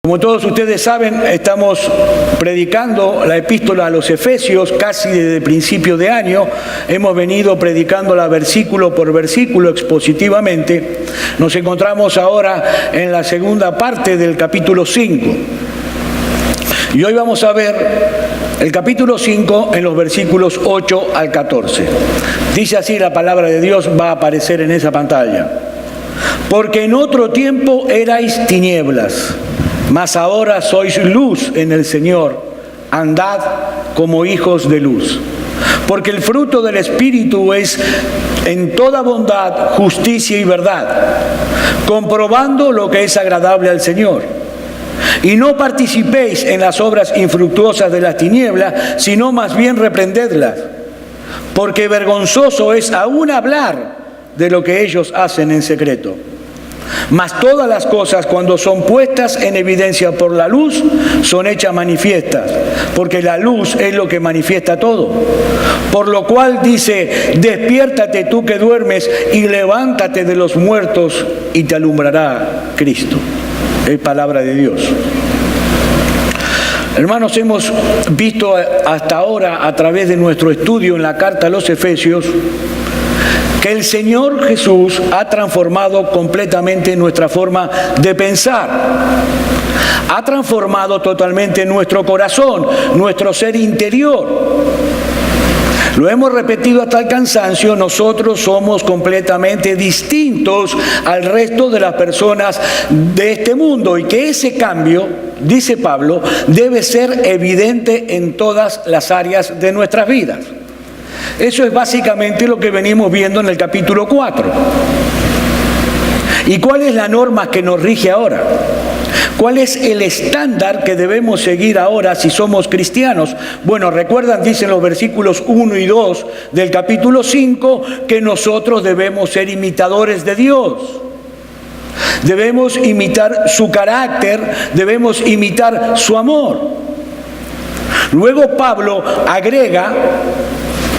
Como todos ustedes saben, estamos predicando la epístola a los Efesios casi desde el principio de año. Hemos venido predicándola versículo por versículo expositivamente. Nos encontramos ahora en la segunda parte del capítulo 5. Y hoy vamos a ver el capítulo 5 en los versículos 8 al 14. Dice así la palabra de Dios, va a aparecer en esa pantalla. Porque en otro tiempo erais tinieblas, mas ahora sois luz en el Señor. Andad como hijos de luz. Porque el fruto del Espíritu es en toda bondad, justicia y verdad, comprobando lo que es agradable al Señor. Y no participéis en las obras infructuosas de las tinieblas, sino más bien reprendedlas. Porque vergonzoso es aún hablar de lo que ellos hacen en secreto. Mas todas las cosas, cuando son puestas en evidencia por la luz, son hechas manifiestas, porque la luz es lo que manifiesta todo. Por lo cual dice, despiértate tú que duermes y levántate de los muertos y te alumbrará Cristo. Es palabra de Dios. Hermanos, hemos visto hasta ahora a través de nuestro estudio en la carta a los Efesios que el Señor Jesús ha transformado completamente nuestra forma de pensar. Ha transformado totalmente nuestro corazón, nuestro ser interior. Lo hemos repetido hasta el cansancio, nosotros somos completamente distintos al resto de las personas de este mundo y que ese cambio, dice Pablo, debe ser evidente en todas las áreas de nuestras vidas. Eso es básicamente lo que venimos viendo en el capítulo 4. ¿Y cuál es la norma que nos rige ahora? ¿Cuál es el estándar que debemos seguir ahora si somos cristianos? Bueno, recuerdan, dicen los versículos 1 y 2 del capítulo 5, que nosotros debemos ser imitadores de Dios. Debemos imitar su carácter, debemos imitar su amor. Luego Pablo agrega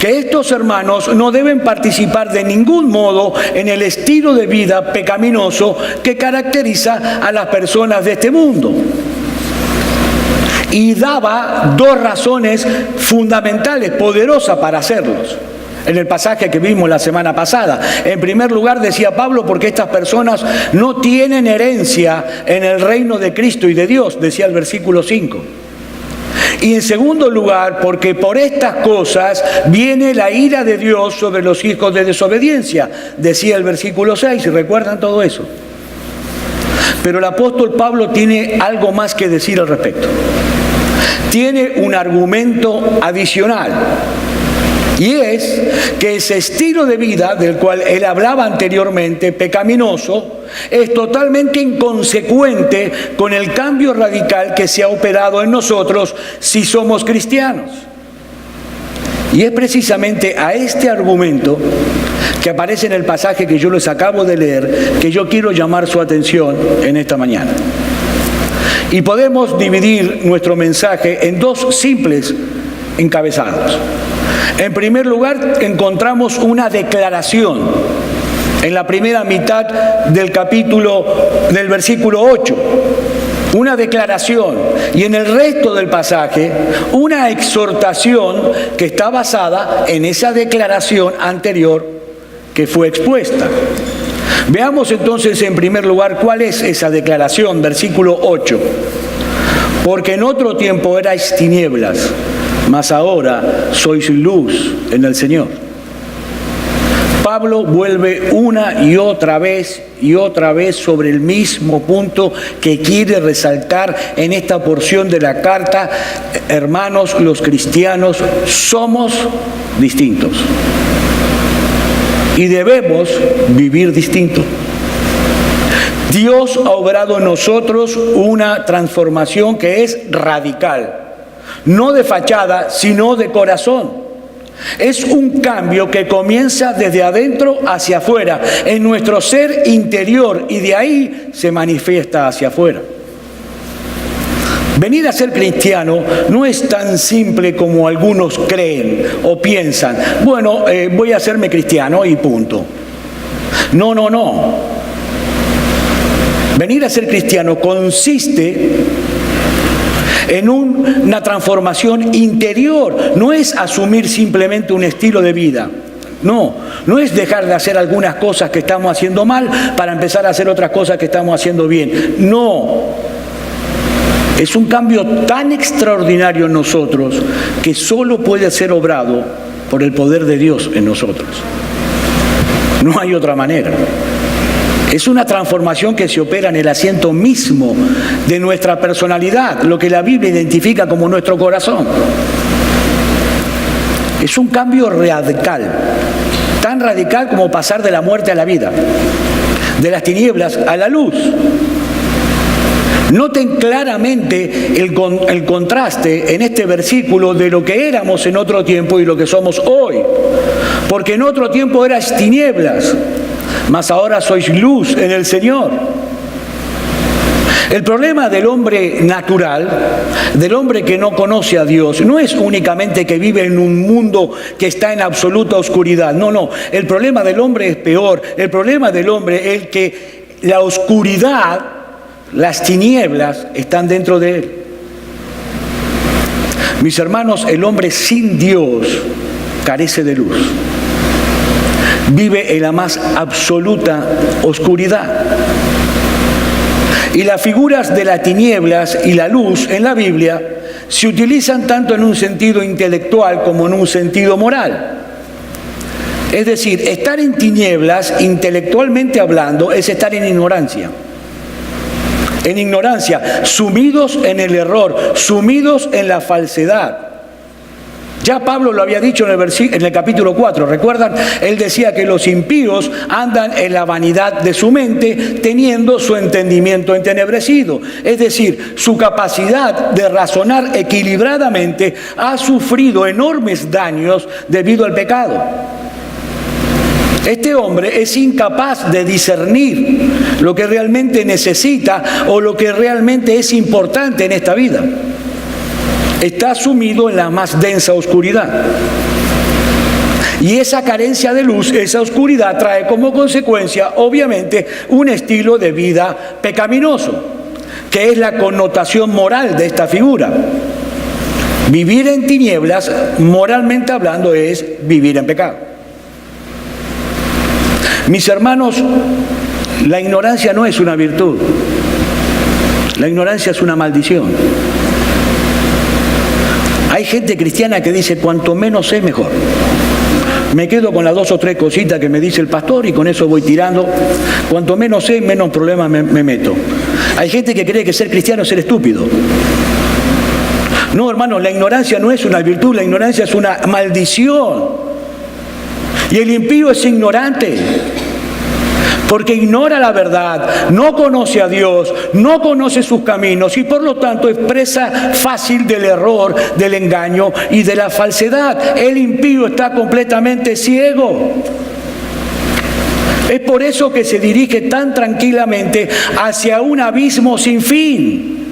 que estos hermanos no deben participar de ningún modo en el estilo de vida pecaminoso que caracteriza a las personas de este mundo. Y daba dos razones fundamentales, poderosas para hacerlos. En el pasaje que vimos la semana pasada. En primer lugar decía Pablo, porque estas personas no tienen herencia en el reino de Cristo y de Dios, decía el versículo 5. Y en segundo lugar, porque por estas cosas viene la ira de Dios sobre los hijos de desobediencia, decía el versículo 6, ¿y recuerdan todo eso? Pero el apóstol Pablo tiene algo más que decir al respecto. Tiene un argumento adicional. Y es que ese estilo de vida del cual él hablaba anteriormente, pecaminoso, es totalmente inconsecuente con el cambio radical que se ha operado en nosotros si somos cristianos. Y es precisamente a este argumento que aparece en el pasaje que yo les acabo de leer que yo quiero llamar su atención en esta mañana. Y podemos dividir nuestro mensaje en dos simples encabezados. En primer lugar, encontramos una declaración en la primera mitad del del versículo 8. Una declaración. Y en el resto del pasaje, una exhortación que está basada en esa declaración anterior que fue expuesta. Veamos entonces en primer lugar cuál es esa declaración, versículo 8. Porque en otro tiempo erais tinieblas, mas ahora sois luz en el Señor. Pablo vuelve una y otra vez sobre el mismo punto que quiere resaltar en esta porción de la carta. Hermanos, los cristianos somos distintos y debemos vivir distinto. Dios ha obrado en nosotros una transformación que es radical. No de fachada, sino de corazón. Es un cambio que comienza desde adentro hacia afuera, en nuestro ser interior, y de ahí se manifiesta hacia afuera. Venir a ser cristiano no es tan simple como algunos creen o piensan. Bueno, voy a hacerme cristiano y punto. No. Venir a ser cristiano consiste en una transformación interior. No es asumir simplemente un estilo de vida. No es dejar de hacer algunas cosas que estamos haciendo mal para empezar a hacer otras cosas que estamos haciendo bien. No. Es un cambio tan extraordinario en nosotros que solo puede ser obrado por el poder de Dios en nosotros. No hay otra manera. Es una transformación que se opera en el asiento mismo de nuestra personalidad, lo que la Biblia identifica como nuestro corazón. Es un cambio radical, tan radical como pasar de la muerte a la vida, de las tinieblas a la luz. Noten claramente el contraste en este versículo de lo que éramos en otro tiempo y lo que somos hoy. Porque en otro tiempo eras tinieblas, mas ahora sois luz en el Señor. El problema del hombre natural, del hombre que no conoce a Dios, no es únicamente que vive en un mundo que está en absoluta oscuridad. No. El problema del hombre es peor. El problema del hombre es que la oscuridad, las tinieblas, están dentro de él. Mis hermanos, el hombre sin Dios carece de luz. Vive en la más absoluta oscuridad. Y las figuras de las tinieblas y la luz en la Biblia se utilizan tanto en un sentido intelectual como en un sentido moral. Es decir, estar en tinieblas, intelectualmente hablando, es estar en ignorancia. En ignorancia, sumidos en el error, sumidos en la falsedad. Ya Pablo lo había dicho en el capítulo 4, ¿recuerdan? Él decía que los impíos andan en la vanidad de su mente, teniendo su entendimiento entenebrecido. Es decir, su capacidad de razonar equilibradamente ha sufrido enormes daños debido al pecado. Este hombre es incapaz de discernir lo que realmente necesita o lo que realmente es importante en esta vida. Está sumido en la más densa oscuridad. Y esa carencia de luz, esa oscuridad, trae como consecuencia, obviamente, un estilo de vida pecaminoso, que es la connotación moral de esta figura. Vivir en tinieblas, moralmente hablando, es vivir en pecado. Mis hermanos, la ignorancia no es una virtud. La ignorancia es una maldición. Hay gente cristiana que dice, cuanto menos sé, mejor. Me quedo con las 2 o 3 cositas que me dice el pastor y con eso voy tirando. Cuanto menos sé, menos problemas me meto. Hay gente que cree que ser cristiano es ser estúpido. No, hermanos, la ignorancia no es una virtud, la ignorancia es una maldición. Y el impío es ignorante, porque ignora la verdad, no conoce a Dios, no conoce sus caminos y por lo tanto es presa fácil del error, del engaño y de la falsedad. El impío está completamente ciego. Es por eso que se dirige tan tranquilamente hacia un abismo sin fin.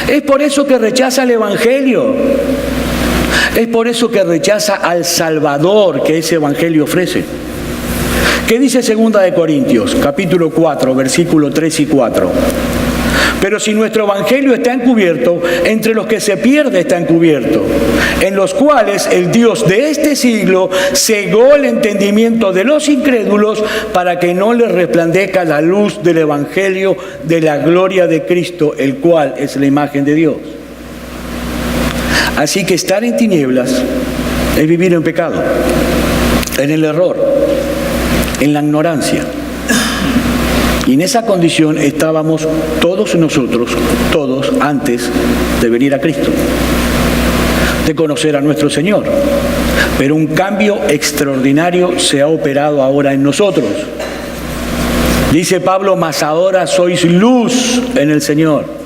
Es por eso que rechaza el Evangelio. Es por eso que rechaza al Salvador que ese Evangelio ofrece. ¿Qué dice 2 de Corintios, capítulo 4, versículo 3 y 4? Pero si nuestro evangelio está encubierto, entre los que se pierde está encubierto, en los cuales el Dios de este siglo cegó el entendimiento de los incrédulos para que no les resplandezca la luz del evangelio de la gloria de Cristo, el cual es la imagen de Dios. Así que estar en tinieblas es vivir en pecado, en el error, en la ignorancia. Y en esa condición estábamos todos nosotros, todos antes de venir a Cristo, de conocer a nuestro Señor. Pero un cambio extraordinario se ha operado ahora en nosotros. Dice Pablo, mas ahora sois luz en el Señor.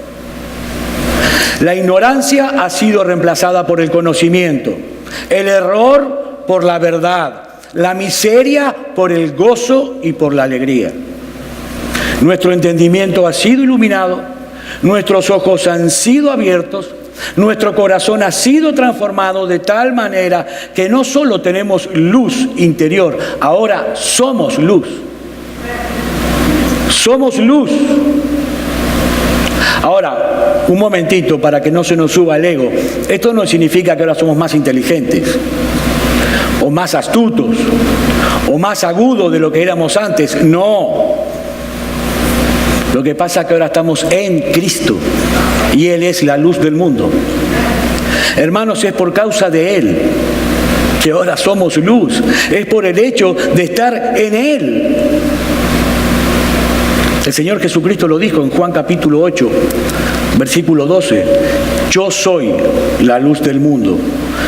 La ignorancia ha sido reemplazada por el conocimiento, el error por la verdad, la miseria por el gozo y por la alegría. Nuestro entendimiento ha sido iluminado, nuestros ojos han sido abiertos, nuestro corazón ha sido transformado de tal manera que no solo tenemos luz interior, ahora somos luz. Somos luz. Ahora, un momentito para que no se nos suba el ego. Esto no significa que ahora somos más inteligentes, o más astutos, o más agudos de lo que éramos antes. No. Lo que pasa es que ahora estamos en Cristo y Él es la luz del mundo. Hermanos, es por causa de Él que ahora somos luz. Es por el hecho de estar en Él. El Señor Jesucristo lo dijo en Juan capítulo 8, versículo 12. Yo soy la luz del mundo.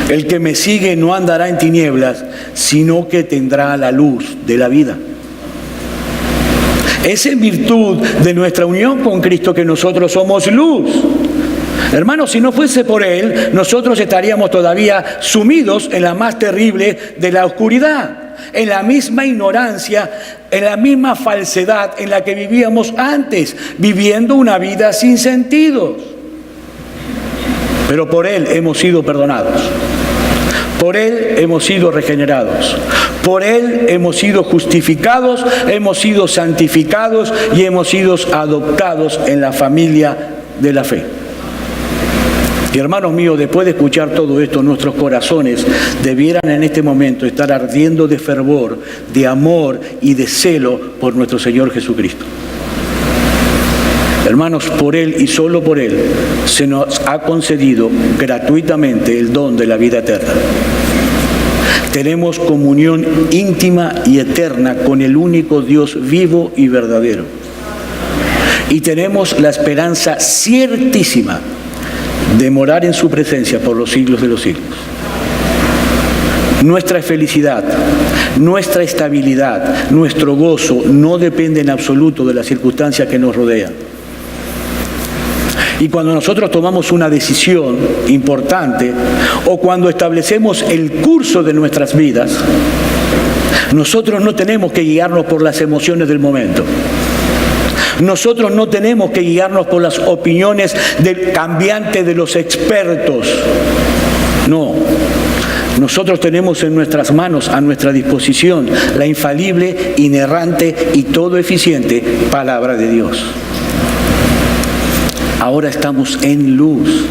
El que me sigue no andará en tinieblas, sino que tendrá la luz de la vida. Es en virtud de nuestra unión con Cristo que nosotros somos luz. Hermanos, si no fuese por Él, nosotros estaríamos todavía sumidos en la más terrible de la oscuridad, en la misma ignorancia, en la misma falsedad en la que vivíamos antes, viviendo una vida sin sentido. Pero por Él hemos sido perdonados. Por Él hemos sido regenerados. Por Él hemos sido justificados, hemos sido santificados y hemos sido adoptados en la familia de la fe. Y hermanos míos, después de escuchar todo esto, nuestros corazones debieran en este momento estar ardiendo de fervor, de amor y de celo por nuestro Señor Jesucristo. Hermanos, por Él y solo por Él se nos ha concedido gratuitamente el don de la vida eterna. Tenemos comunión íntima y eterna con el único Dios vivo y verdadero. Y tenemos la esperanza ciertísima de morar en su presencia por los siglos de los siglos. Nuestra felicidad, nuestra estabilidad, nuestro gozo no depende en absoluto de las circunstancias que nos rodean. Y cuando nosotros tomamos una decisión importante o cuando establecemos el curso de nuestras vidas, nosotros no tenemos que guiarnos por las emociones del momento. Nosotros no tenemos que guiarnos por las opiniones cambiantes de los expertos. No. Nosotros tenemos en nuestras manos, a nuestra disposición, la infalible, inerrante y todo eficiente palabra de Dios. Ahora estamos en luz.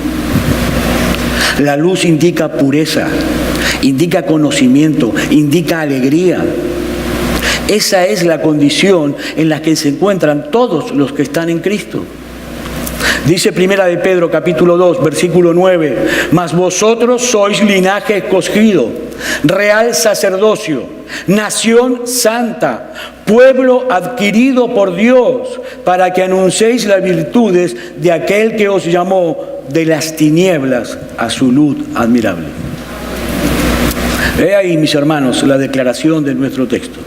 La luz indica pureza, indica conocimiento, indica alegría. Esa es la condición en la que se encuentran todos los que están en Cristo. Dice Primera de Pedro, capítulo 2, versículo 9, mas vosotros sois linaje escogido, real sacerdocio, nación santa, pueblo adquirido por Dios, para que anunciéis las virtudes de aquel que os llamó de las tinieblas a su luz admirable. He ahí, mis hermanos, la declaración de nuestro texto.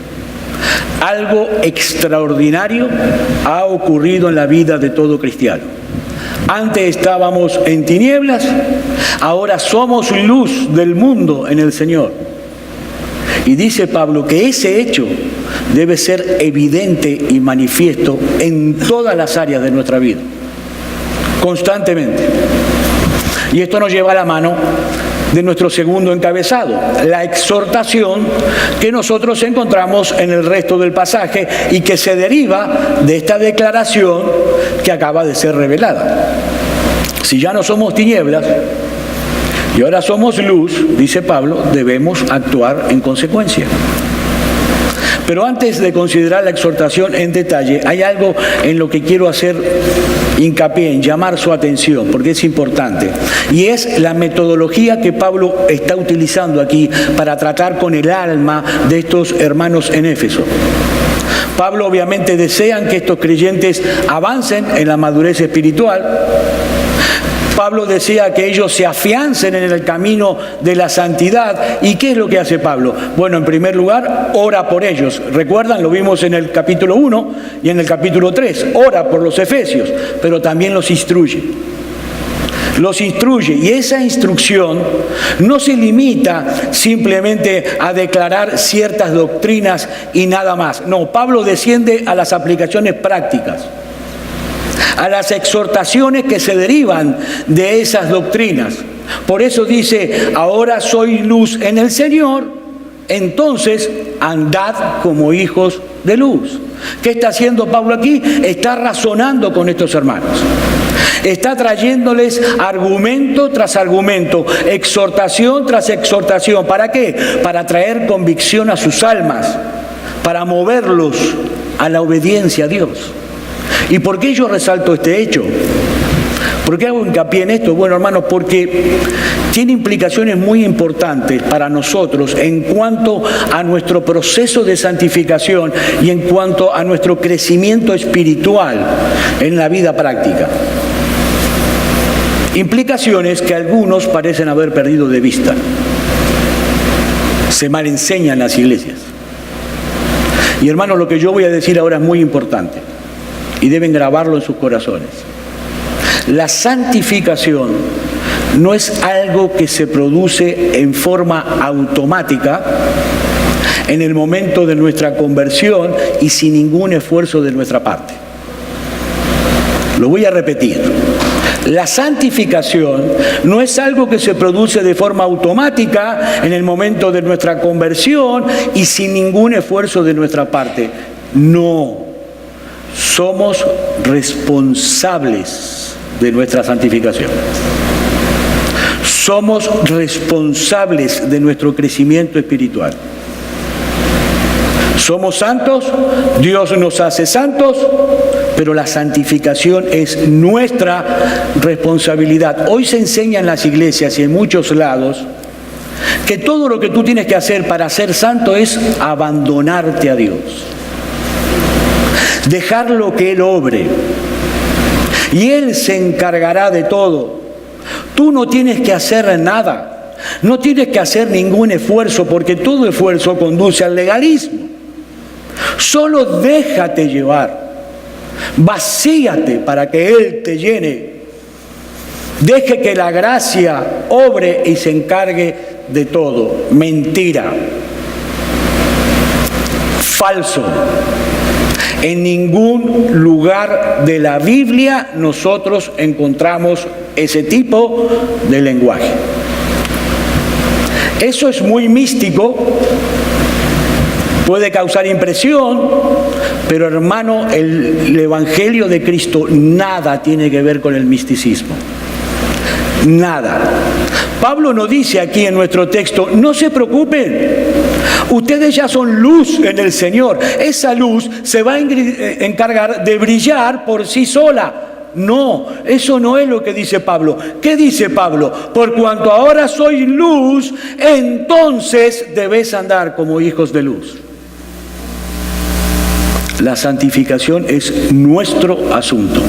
Algo extraordinario ha ocurrido en la vida de todo cristiano. Antes estábamos en tinieblas, ahora somos luz del mundo en el Señor. Y dice Pablo que ese hecho debe ser evidente y manifiesto en todas las áreas de nuestra vida, constantemente. Y esto nos lleva a la mano de nuestro segundo encabezado, la exhortación que nosotros encontramos en el resto del pasaje y que se deriva de esta declaración que acaba de ser revelada. Si ya no somos tinieblas y ahora somos luz, dice Pablo, debemos actuar en consecuencia. Pero antes de considerar la exhortación en detalle, hay algo en lo que quiero hacer hincapié, en llamar su atención, porque es importante. Y es la metodología que Pablo está utilizando aquí para tratar con el alma de estos hermanos en Éfeso. Pablo obviamente desea que estos creyentes avancen en la madurez espiritual. Pablo desea que ellos se afiancen en el camino de la santidad. ¿Y qué es lo que hace Pablo? Bueno, en primer lugar, ora por ellos. ¿Recuerdan? Lo vimos en el capítulo 1 y en el capítulo 3. Ora por los efesios, pero también los instruye. Los instruye. Y esa instrucción no se limita simplemente a declarar ciertas doctrinas y nada más. No, Pablo desciende a las aplicaciones prácticas, a las exhortaciones que se derivan de esas doctrinas. Por eso dice, ahora soy luz en el Señor, entonces andad como hijos de luz. ¿Qué está haciendo Pablo aquí? Está razonando con estos hermanos. Está trayéndoles argumento tras argumento, exhortación tras exhortación. ¿Para qué? Para traer convicción a sus almas, para moverlos a la obediencia a Dios. ¿Y por qué yo resalto este hecho? ¿Por qué hago hincapié en esto? Bueno, hermanos, porque tiene implicaciones muy importantes para nosotros en cuanto a nuestro proceso de santificación y en cuanto a nuestro crecimiento espiritual en la vida práctica. Implicaciones que algunos parecen haber perdido de vista. Se mal enseñan las iglesias. Y hermanos, lo que yo voy a decir ahora es muy importante y deben grabarlo en sus corazones. La santificación no es algo que se produce en forma automática en el momento de nuestra conversión y sin ningún esfuerzo de nuestra parte. Lo voy a repetir. La santificación no es algo que se produce de forma automática en el momento de nuestra conversión y sin ningún esfuerzo de nuestra parte. No, somos responsables de nuestra santificación. Somos responsables de nuestro crecimiento espiritual. Somos santos, Dios nos hace santos, pero la santificación es nuestra responsabilidad. Hoy se enseña en las iglesias y en muchos lados que todo lo que tú tienes que hacer para ser santo es abandonarte a Dios, dejar lo que Él obre y Él se encargará de todo. Tú no tienes que hacer nada, no tienes que hacer ningún esfuerzo, porque todo esfuerzo conduce al legalismo. Solo déjate llevar, vacíate para que Él te llene. Deje que la gracia obre y se encargue de todo. Mentira. Falso. En ningún lugar de la Biblia nosotros encontramos ese tipo de lenguaje. Eso es muy místico, puede causar impresión, pero hermano, el Evangelio de Cristo nada tiene que ver con el misticismo. Nada. Pablo nos dice aquí en nuestro texto, no se preocupen, ustedes ya son luz en el Señor. Esa luz se va a encargar de brillar por sí sola. No, eso no es lo que dice Pablo. ¿Qué dice Pablo? Por cuanto ahora soy luz, entonces debes andar como hijos de luz. La santificación es nuestro asunto.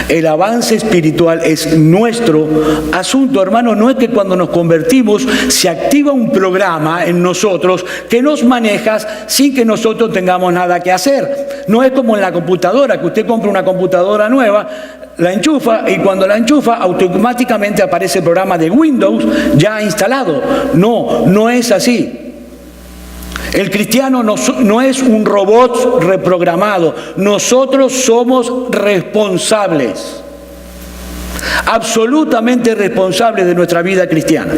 El avance espiritual es nuestro asunto, hermano. No es que cuando nos convertimos se activa un programa en nosotros que nos maneja sin que nosotros tengamos nada que hacer. No es como en la computadora, que usted compra una computadora nueva, la enchufa y cuando la enchufa automáticamente aparece el programa de Windows ya instalado. No, no es así. El cristiano no es un robot reprogramado. Nosotros somos responsables, absolutamente responsables de nuestra vida cristiana.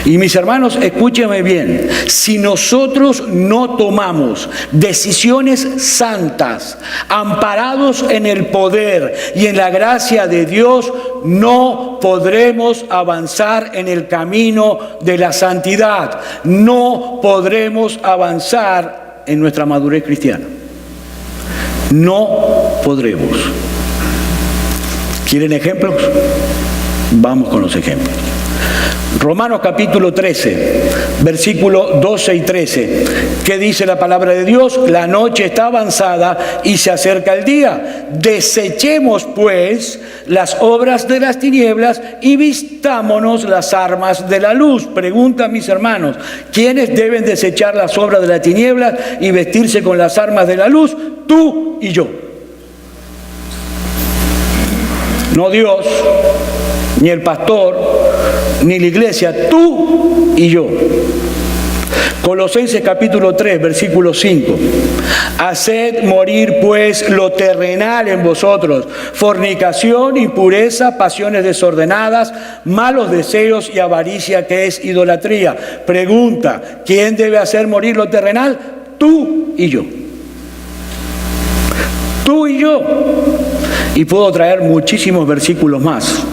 Y mis hermanos, escúchenme bien, si nosotros no tomamos decisiones santas, amparados en el poder y en la gracia de Dios, no podremos avanzar en el camino de la santidad. No podremos avanzar en nuestra madurez cristiana. No podremos. ¿Quieren ejemplos? Vamos con los ejemplos. Romanos capítulo 13, versículos 12 y 13. ¿Qué dice la palabra de Dios? La noche está avanzada y se acerca el día. Desechemos pues las obras de las tinieblas y vistámonos las armas de la luz. Pregunta, mis hermanos, ¿quiénes deben desechar las obras de las tinieblas y vestirse con las armas de la luz? Tú y yo. No Dios, ni el pastor, ni la iglesia, tú y yo. Colosenses capítulo 3, versículo 5. Haced morir pues lo terrenal en vosotros: fornicación, impureza, pasiones desordenadas, malos deseos y avaricia, que es idolatría. Pregunta: ¿quién debe hacer morir lo terrenal? Tú y yo. Tú y yo. Y puedo traer muchísimos versículos más.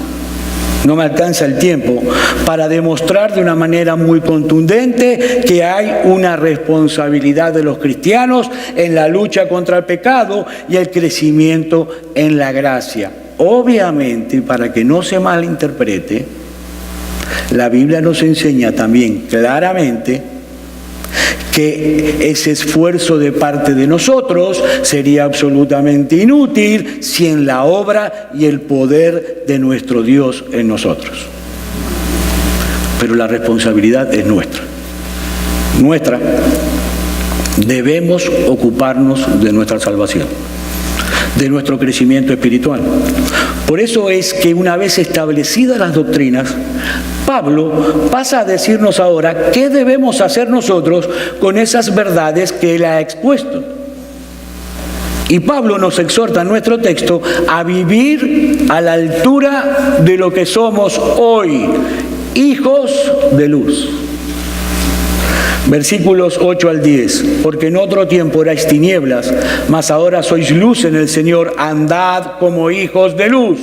No me alcanza el tiempo para demostrar de una manera muy contundente que hay una responsabilidad de los cristianos en la lucha contra el pecado y el crecimiento en la gracia. Obviamente, para que no se malinterprete, la Biblia nos enseña también claramente que ese esfuerzo de parte de nosotros sería absolutamente inútil sin la obra y el poder de nuestro Dios en nosotros. Pero la responsabilidad es nuestra. Nuestra. Debemos ocuparnos de nuestra salvación, de nuestro crecimiento espiritual. Por eso es que una vez establecidas las doctrinas, Pablo pasa a decirnos ahora qué debemos hacer nosotros con esas verdades que él ha expuesto. Y Pablo nos exhorta en nuestro texto a vivir a la altura de lo que somos hoy, hijos de luz. Versículos 8 al 10. Porque en otro tiempo erais tinieblas, mas ahora sois luz en el Señor. Andad como hijos de luz.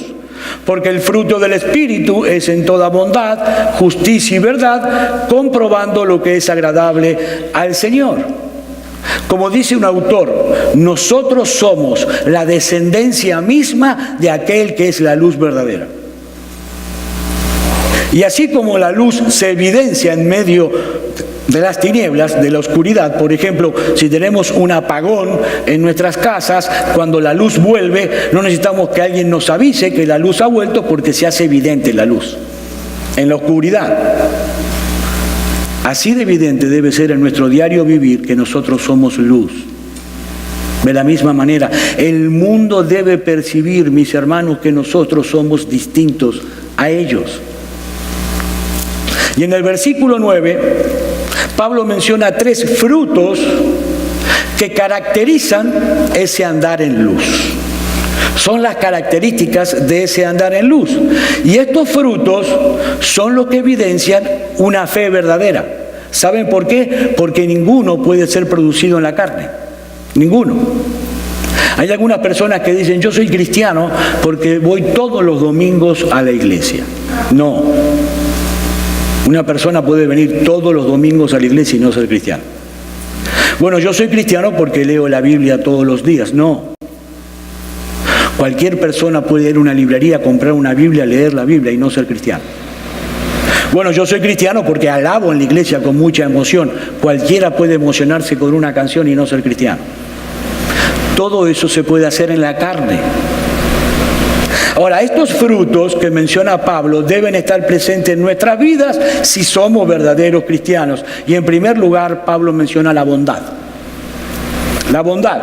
Porque el fruto del Espíritu es en toda bondad, justicia y verdad, comprobando lo que es agradable al Señor. Como dice un autor, nosotros somos la descendencia misma de aquel que es la luz verdadera. Y así como la luz se evidencia en medio de las tinieblas, de la oscuridad, por ejemplo, si tenemos un apagón en nuestras casas, cuando la luz vuelve, no necesitamos que alguien nos avise que la luz ha vuelto, porque se hace evidente la luz en la oscuridad. Así de evidente debe ser en nuestro diario vivir que nosotros somos luz. De la misma manera, el mundo debe percibir, mis hermanos, que nosotros somos distintos a ellos. Y en el versículo 9, Pablo menciona 3 frutos que caracterizan ese andar en luz. Son las características de ese andar en luz. Y estos frutos son los que evidencian una fe verdadera. ¿Saben por qué? Porque ninguno puede ser producido en la carne. Ninguno. Hay algunas personas que dicen: yo soy cristiano porque voy todos los domingos a la iglesia. No. Una persona puede venir todos los domingos a la iglesia y no ser cristiano. Bueno, yo soy cristiano porque leo la Biblia todos los días. No. Cualquier persona puede ir a una librería, comprar una Biblia, leer la Biblia y no ser cristiano. Bueno, yo soy cristiano porque alabo en la iglesia con mucha emoción. Cualquiera puede emocionarse con una canción y no ser cristiano. Todo eso se puede hacer en la carne. Ahora, estos frutos que menciona Pablo deben estar presentes en nuestras vidas si somos verdaderos cristianos. Y en primer lugar, Pablo menciona la bondad. La bondad.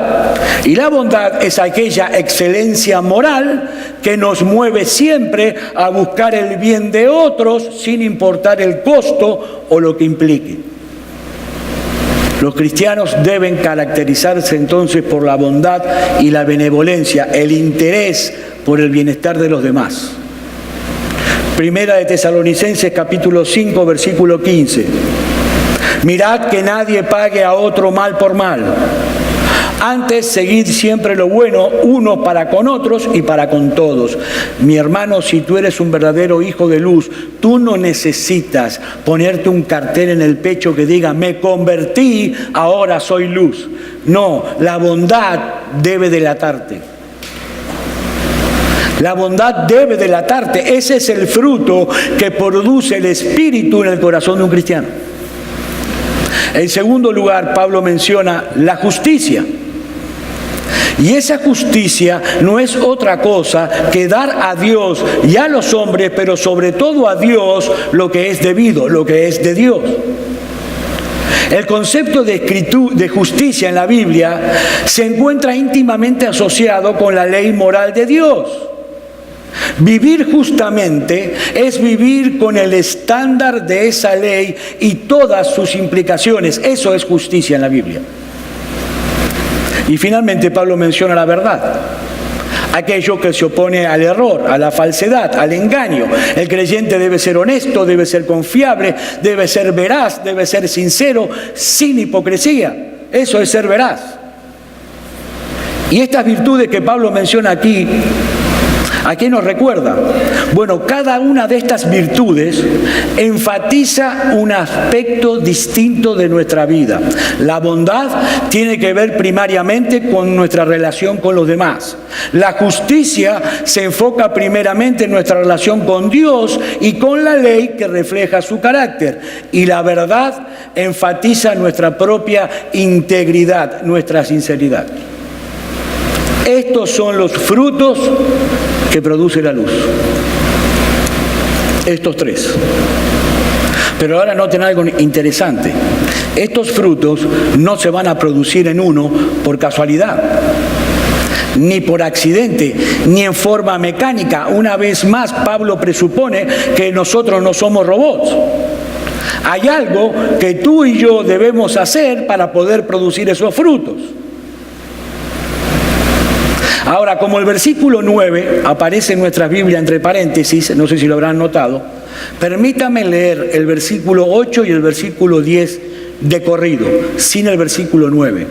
Y la bondad es aquella excelencia moral que nos mueve siempre a buscar el bien de otros sin importar el costo o lo que implique. Los cristianos deben caracterizarse entonces por la bondad y la benevolencia, el interés por el bienestar de los demás. Primera de Tesalonicenses capítulo 5, versículo 15. Mirad que nadie pague a otro mal por mal. Antes, seguid siempre lo bueno, unos para con otros y para con todos. Mi hermano, si tú eres un verdadero hijo de luz, tú no necesitas ponerte un cartel en el pecho que diga: me convertí, ahora soy luz. No, la bondad debe delatarte. La bondad debe delatarte. Ese es el fruto que produce el Espíritu en el corazón de un cristiano. En segundo lugar, Pablo menciona la justicia. Y esa justicia no es otra cosa que dar a Dios y a los hombres, pero sobre todo a Dios, lo que es debido, lo que es de Dios. El concepto de justicia en la Biblia se encuentra íntimamente asociado con la ley moral de Dios. Vivir justamente es vivir con el estándar de esa ley y todas sus implicaciones. Eso es justicia en la Biblia. Y finalmente Pablo menciona la verdad. Aquello que se opone al error, a la falsedad, al engaño. El creyente debe ser honesto, debe ser confiable, debe ser veraz, debe ser sincero, sin hipocresía. Eso es ser veraz. Y estas virtudes que Pablo menciona aquí, ¿a qué nos recuerda? Bueno, cada una de estas virtudes enfatiza un aspecto distinto de nuestra vida. La bondad tiene que ver primariamente con nuestra relación con los demás. La justicia se enfoca primeramente en nuestra relación con Dios y con la ley que refleja su carácter. Y la verdad enfatiza nuestra propia integridad, nuestra sinceridad. Estos son los frutos que produce la luz. Estos tres. Pero ahora noten algo interesante. Estos frutos no se van a producir en uno por casualidad, ni por accidente, ni en forma mecánica. Una vez más, Pablo presupone que nosotros no somos robots. Hay algo que tú y yo debemos hacer para poder producir esos frutos. Ahora, como el versículo 9 aparece en nuestra Biblia entre paréntesis, no sé si lo habrán notado, permítame leer el versículo 8 y el versículo 10 de corrido, sin el versículo 9.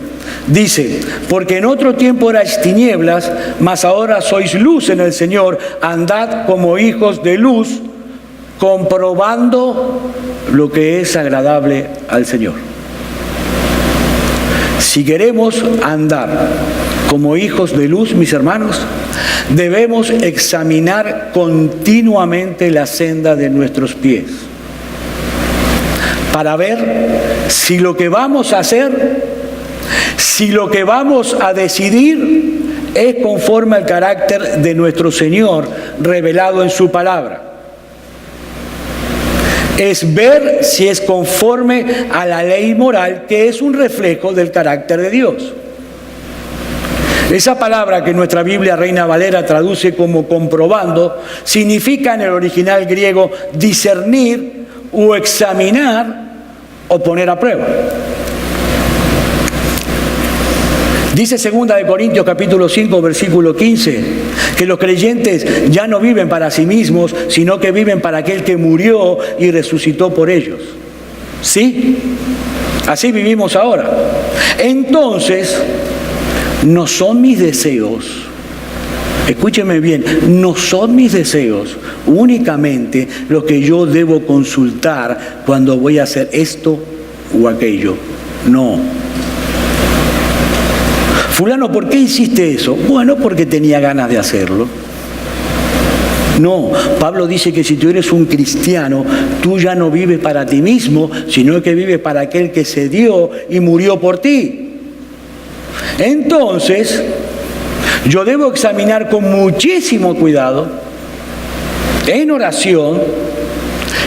Dice: porque en otro tiempo erais tinieblas, mas ahora sois luz en el Señor, andad como hijos de luz, comprobando lo que es agradable al Señor. Si queremos andar como hijos de luz, mis hermanos, debemos examinar continuamente la senda de nuestros pies para ver si lo que vamos a hacer, si lo que vamos a decidir es conforme al carácter de nuestro Señor revelado en su palabra. Es ver si es conforme a la ley moral, que es un reflejo del carácter de Dios. Esa palabra que nuestra Biblia Reina Valera traduce como comprobando, significa en el original griego discernir o examinar o poner a prueba. Dice 2 Corintios capítulo 5 versículo 15 que los creyentes ya no viven para sí mismos, sino que viven para aquel que murió y resucitó por ellos. ¿Sí? Así vivimos ahora. Entonces, no son mis deseos, escúcheme bien, no son mis deseos únicamente los que yo debo consultar cuando voy a hacer esto o aquello. No. Fulano, ¿por qué hiciste eso? Bueno, porque tenía ganas de hacerlo. No, Pablo dice que si tú eres un cristiano, tú ya no vives para ti mismo, sino que vives para aquel que se dio y murió por ti. Entonces, yo debo examinar con muchísimo cuidado, en oración,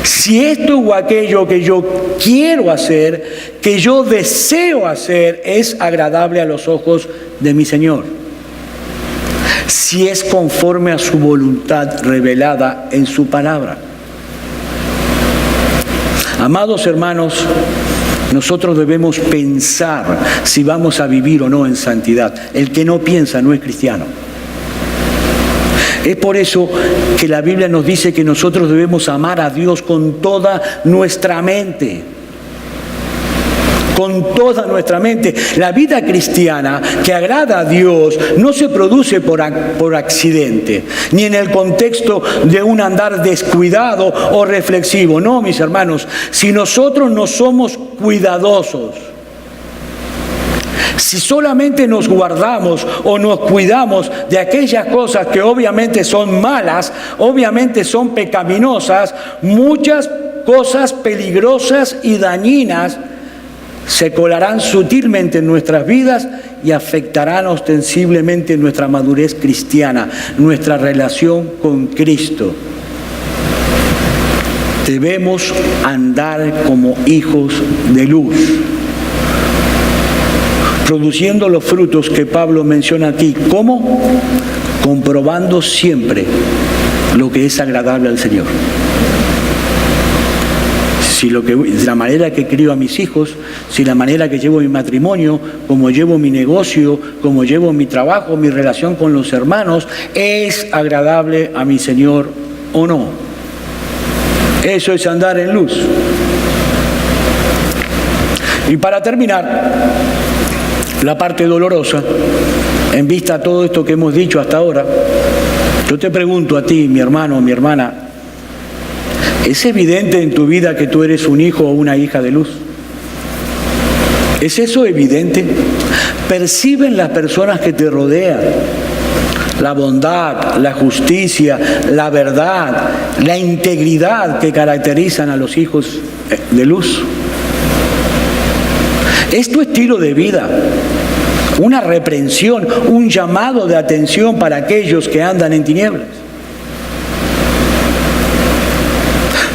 si esto o aquello que yo quiero hacer, que yo deseo hacer, es agradable a los ojos de mi Señor. Si es conforme a su voluntad revelada en su palabra. Amados hermanos, nosotros debemos pensar si vamos a vivir o no en santidad. El que no piensa no es cristiano. Es por eso que la Biblia nos dice que nosotros debemos amar a Dios con toda nuestra mente. Con toda nuestra mente. La vida cristiana que agrada a Dios no se produce por accidente, ni en el contexto de un andar descuidado o reflexivo. No, mis hermanos, si nosotros no somos cuidadosos, si solamente nos guardamos o nos cuidamos de aquellas cosas que obviamente son malas, obviamente son pecaminosas, muchas cosas peligrosas y dañinas se colarán sutilmente en nuestras vidas y afectarán ostensiblemente nuestra madurez cristiana, nuestra relación con Cristo. Debemos andar como hijos de luz, produciendo los frutos que Pablo menciona aquí. ¿Cómo? Comprobando siempre lo que es agradable al Señor. Si la manera que crío a mis hijos, si la manera que llevo mi matrimonio, como llevo mi negocio, como llevo mi trabajo, mi relación con los hermanos, es agradable a mi Señor o no. Eso es andar en luz. Y para terminar, la parte dolorosa, en vista a todo esto que hemos dicho hasta ahora, yo te pregunto a ti, mi hermano o mi hermana, ¿es evidente en tu vida que tú eres un hijo o una hija de luz? ¿Es eso evidente? ¿Perciben las personas que te rodean la bondad, la justicia, la verdad, la integridad que caracterizan a los hijos de luz? ¿Es tu estilo de vida una reprensión, un llamado de atención para aquellos que andan en tinieblas?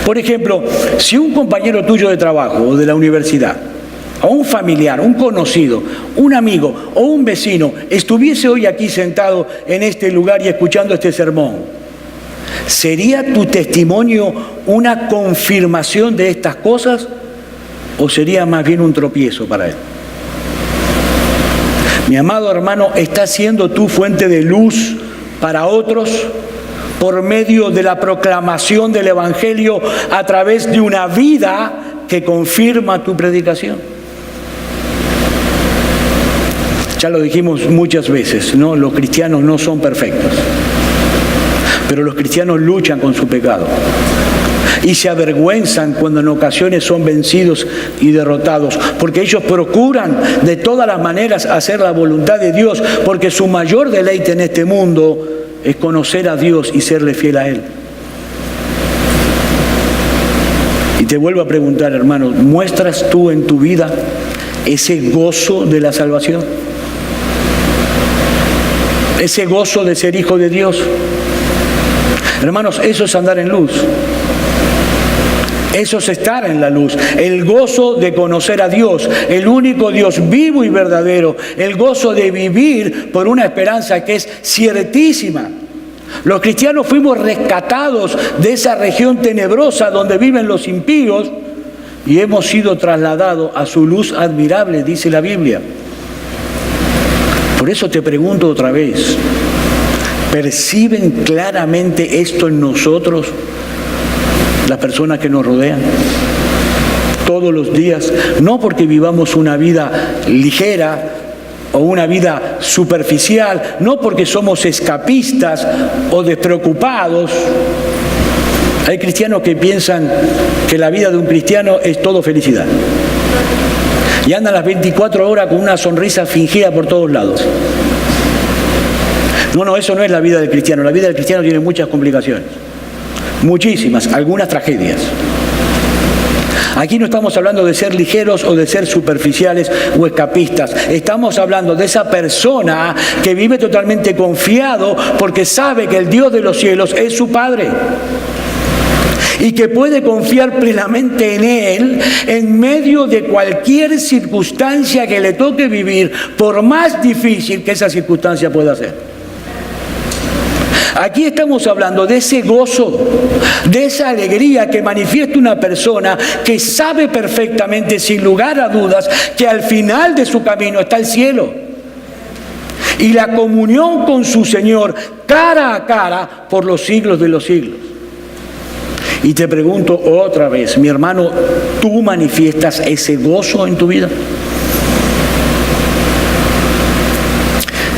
Por ejemplo, si un compañero tuyo de trabajo o de la universidad, o un familiar, un conocido, un amigo o un vecino estuviese hoy aquí sentado en este lugar y escuchando este sermón, ¿sería tu testimonio una confirmación de estas cosas o sería más bien un tropiezo para él? Mi amado hermano, ¿estás siendo tú fuente de luz para otros por medio de la proclamación del Evangelio a través de una vida que confirma tu predicación? Ya lo dijimos muchas veces, ¿no? Los cristianos no son perfectos, pero los cristianos luchan con su pecado y se avergüenzan cuando en ocasiones son vencidos y derrotados, porque ellos procuran de todas las maneras hacer la voluntad de Dios, porque su mayor deleite en este mundo es conocer a Dios y serle fiel a Él. Y te vuelvo a preguntar, hermano, ¿muestras tú en tu vida ese gozo de la salvación? Ese gozo de ser hijo de Dios. Hermanos, eso es andar en luz. Eso es estar en la luz. El gozo de conocer a Dios, el único Dios vivo y verdadero. El gozo de vivir por una esperanza que es ciertísima. Los cristianos fuimos rescatados de esa región tenebrosa donde viven los impíos y hemos sido trasladados a su luz admirable, dice la Biblia. Por eso te pregunto otra vez, ¿perciben claramente esto en nosotros las personas que nos rodean todos los días? No porque vivamos una vida ligera o una vida superficial, no porque somos escapistas o despreocupados. Hay cristianos que piensan que la vida de un cristiano es todo felicidad y andan las 24 horas con una sonrisa fingida por todos lados. No, eso no es la vida del cristiano. La vida del cristiano tiene muchas complicaciones. Muchísimas, algunas tragedias. Aquí no estamos hablando de ser ligeros o de ser superficiales o escapistas. Estamos hablando de esa persona que vive totalmente confiado porque sabe que el Dios de los cielos es su Padre y que puede confiar plenamente en Él en medio de cualquier circunstancia que le toque vivir, por más difícil que esa circunstancia pueda ser. Aquí estamos hablando de ese gozo, de esa alegría que manifiesta una persona que sabe perfectamente, sin lugar a dudas, que al final de su camino está el cielo. Y la comunión con su Señor, cara a cara, por los siglos de los siglos. Y te pregunto otra vez, mi hermano, ¿tú manifiestas ese gozo en tu vida?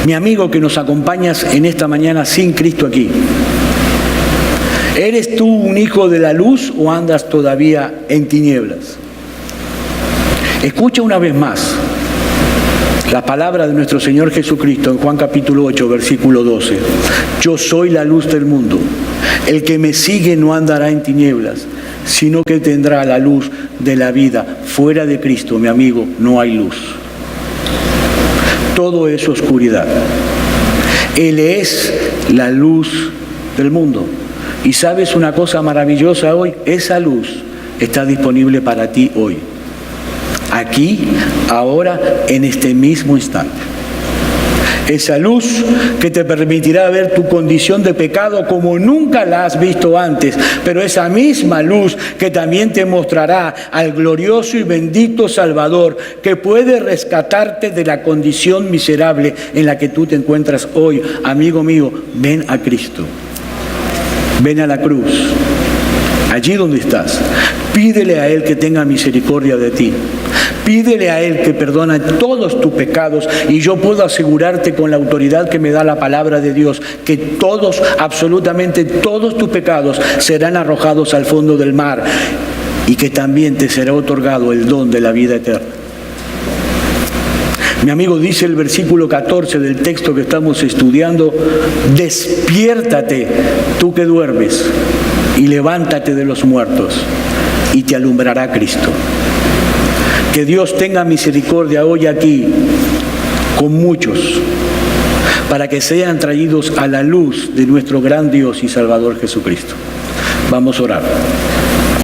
Mi amigo que nos acompañas en esta mañana sin Cristo aquí, ¿eres tú un hijo de la luz o andas todavía en tinieblas? Escucha una vez más la palabra de nuestro Señor Jesucristo en Juan capítulo 8, versículo 12. Yo soy la luz del mundo. El que me sigue no andará en tinieblas, sino que tendrá la luz de la vida. Fuera de Cristo, mi amigo, no hay luz. Todo es oscuridad. Él es la luz del mundo. Y sabes una cosa maravillosa hoy, esa luz está disponible para ti hoy. Aquí, ahora, en este mismo instante. esa luz que te permitirá ver tu condición de pecado como nunca la has visto antes, pero esa misma luz que también te mostrará al glorioso y bendito Salvador que puede rescatarte de la condición miserable en la que tú te encuentras hoy. Amigo mío, ven a Cristo, ven a la cruz, allí donde estás. Pídele a Él que tenga misericordia de ti. Pídele a Él que perdona todos tus pecados, y yo puedo asegurarte con la autoridad que me da la palabra de Dios que todos, absolutamente todos tus pecados serán arrojados al fondo del mar, y que también te será otorgado el don de la vida eterna. Mi amigo, dice el versículo 14 del texto que estamos estudiando: despiértate tú que duermes y levántate de los muertos y te alumbrará Cristo. Que Dios tenga misericordia hoy aquí con muchos, para que sean traídos a la luz de nuestro gran Dios y Salvador Jesucristo. Vamos a orar.